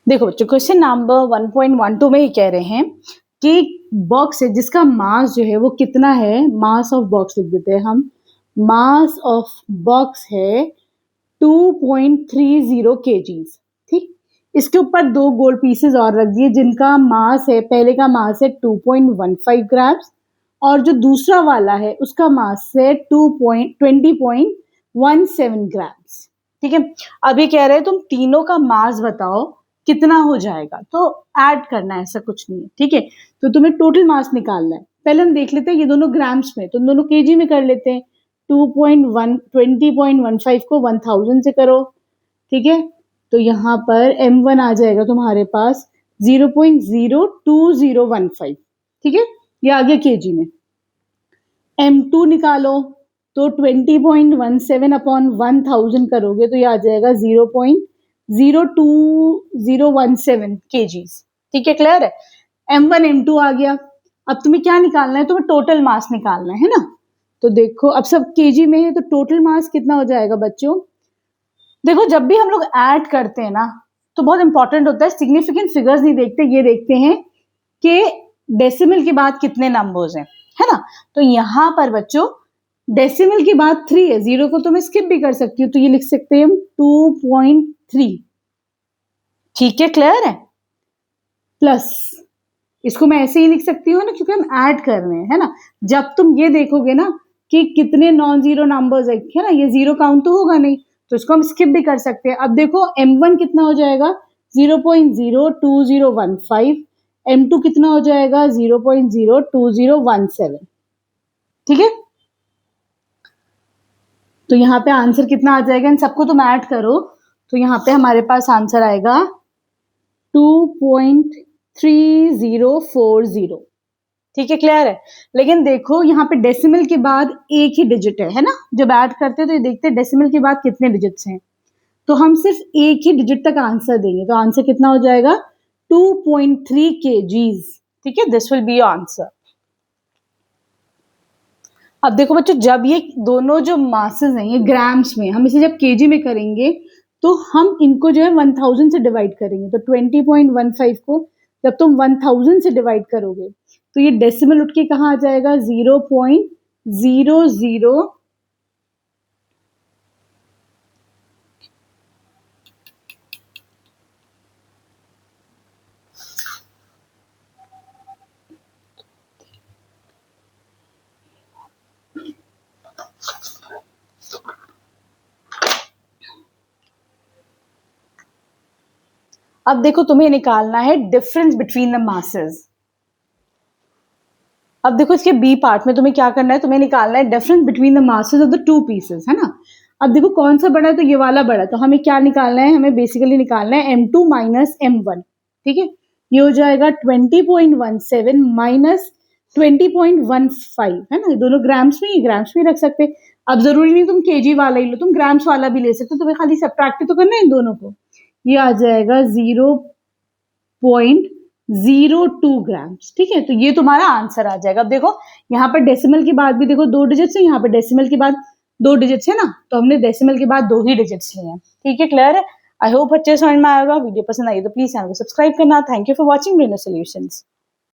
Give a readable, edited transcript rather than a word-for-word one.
देखो बच्चों, question number 1.12 में ही कह रहे हैं कि बॉक्स है जिसका मास जो है वो कितना है। मास ऑफ बॉक्स लिख देते हैं हम। मास ऑफ बॉक्स है 2.30 kgs। ठीक, इसके ऊपर दो गोल्ड पीसेस और रख दिए जिनका मास है, पहले का मास है 2.15 ग्राम्स और जो दूसरा वाला है उसका मास है 20.17 ग्राम्स। ठीक है, अभी कह रहे हैं तुम तीनों का मास बताओ कितना हो जाएगा, तो ऐड करना है, ऐसा कुछ नहीं है। ठीक है, तो तुम्हें टोटल मास निकालना है। पहले हम देख लेते हैं ये दोनों ग्राम्स में, तो दोनों केजी में कर लेते हैं। 20.15 को 1000 से करो। ठीक है, तो यहाँ पर m1 आ जाएगा तुम्हारे पास 0.02015। ठीक है, ये आ गया केजी में। m2 निकालो तो 20.17 अपॉन 1000 करोगे तो ये आ जाएगा 0.02017 kgs। ठीक है, क्लियर है। m1 m2 आ गया। अब तुम्हें क्या निकालना है, तुम्हें टोटल मास निकालना है ना। तो देखो अब सब केजी में है तो टोटल मास कितना हो जाएगा बच्चों। देखो जब भी हम लोग ऐड करते हैं ना तो बहुत इंपॉर्टेंट होता है, सिग्निफिकेंट फिगर्स नहीं देखते, ये देखते हैं कि डेसिमल के बाद कितने नंबर्स हैं, है ना। तो यहाँ पर बच्चों डेसिमल के बाद 3 है, 0 को तो मैं स्किप भी कर सकती हूँ, तो ये लिख सकते हैं हम 2.3। ठीक है, क्लियर है। प्लस इसको मैं ऐसे ही लिख सकती हूँ ना, क्योंकि हम ऐड कर रहे हैं, है ना। जब तुम ये देखोगे ना कि कितने नॉन जीरो नंबर्स है ना, ये जीरो काउंट तो होगा नहीं, तो इसको हम स्किप भी कर सकते हैं। अब देखो m1 कितना हो जाएगा 0.02015, m2 कितना हो जाएगा 0.02017। ठीक है, तो यहाँ पे आंसर कितना आ जाएगा, इन सबको तुम ऐड करो तो यहाँ पे हमारे पास आंसर आएगा 2.3040। ठीक है, क्लियर है। लेकिन देखो यहाँ पे डेसिमल के बाद एक ही डिजिट है ना। जब ऐड करते हैं तो ये देखते हैं डेसिमल के बाद कितने डिजिट्स हैं, तो हम सिर्फ एक ही डिजिट तक आंसर देंगे, तो आंसर कितना हो जाएगा 2.3 kgs। ठीक है, this will be your answer. अब देखो बच्चों, जब ये दोनों जो मासेस हैं ये ग्राम्स में, हम इसे जब केजी में करेंगे तो हम इनको जो है 1000 से डिवाइड करेंगे। तो 20.15 को जब तुम 1000 से डिवाइड करोगे तो ये डेसिमल उठ के कहाँ आ जाएगा 0.00। अब देखो तुम्हें निकालना है डिफरेंस बिटवीन द मासेस। अब देखो इसके बी पार्ट में तुम्हें क्या करना है, तुम्हें निकालना है difference between the masses of the two pieces, है ना। अब देखो कौन सा बड़ा है, तो ये वाला बड़ा, तो हमें क्या निकालना है, हमें बेसिकली निकालना है m2 माइनस m1। ठीक है, ये हो जाएगा 20.17 माइनस 20.15, है ना। दोनों ग्राम्स में, ग्राम्स में रख सकते। अब जरूरी नहीं तुम केजी वाला ही लो, तुम ग्राम्स वाला भी ले सकते हो, तुम्हें खाली सब्ट्रैक्ट तो करना है इन दोनों को। ये आ जाएगा 0.02 ग्राम्स। ठीक है, तो ये तुम्हारा आंसर आ जाएगा। अब देखो यहाँ पर डेसिमल के बाद भी देखो 2 डिजिट्स है, यहाँ पर डेसिमल के बाद 2 डिजिट्स है ना, तो हमने डेसिमल के बाद 2 ही डिजिट्स लिए हैं। ठीक है, क्लियर है। आई होप अच्छे समझ में आएगा। वीडियो पसंद आई तो प्लीज चैनल को सब्सक्राइब करना। Thank you for watching Braino solutions.